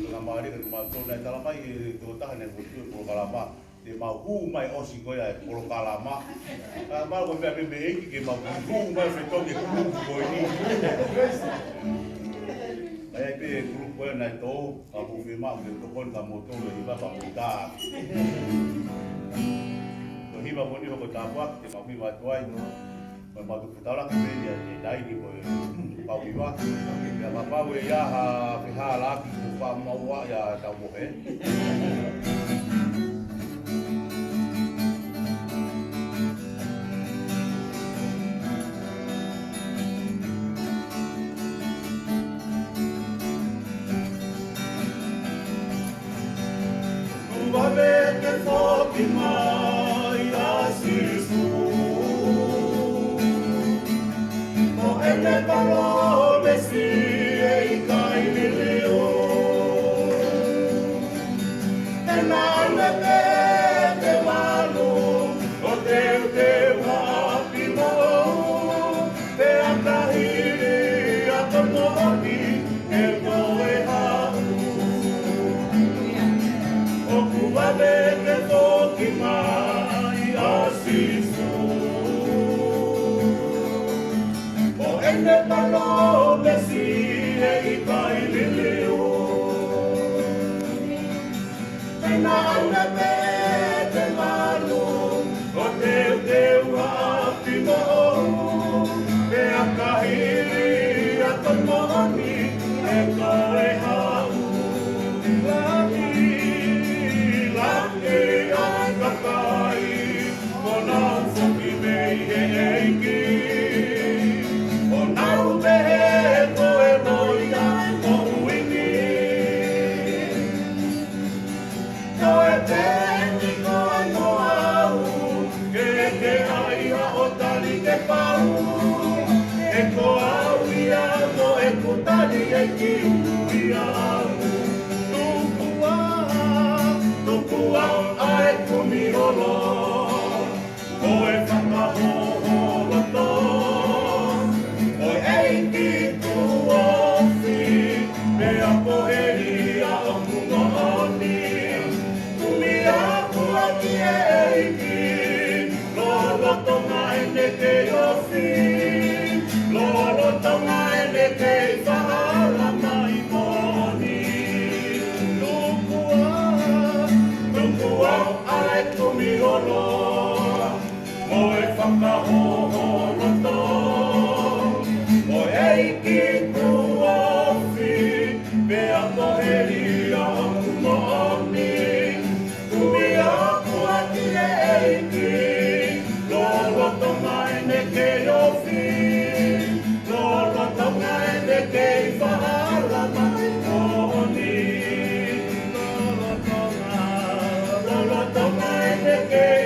nga maari ka mato na tala mai to ta ne ko ko kalama te mau hu mai osi ko ya ko kalama ma ko me me ki mau hu mai fe to ke ko ni ai pe grupo na to a bu fe ma ke to kon ka moto le iba pa puta to hiba mo ni ko ta pa te ma mi wa tuai ma tu puta la ke ya ni dai ni ko pa wiwa ya pa we ya ha fe ha la ki ko pa ma wa ya ta mo he Vavete fochi mai asisu Mo ene palome si e kai leo E nane te malu O te wapimo Te akahiri atomoni E koe hau Vavete fochi mai asisu O ene palome si e i kai liliu E nane te malu O teu apimo E akahiri atomoni E koe hau Que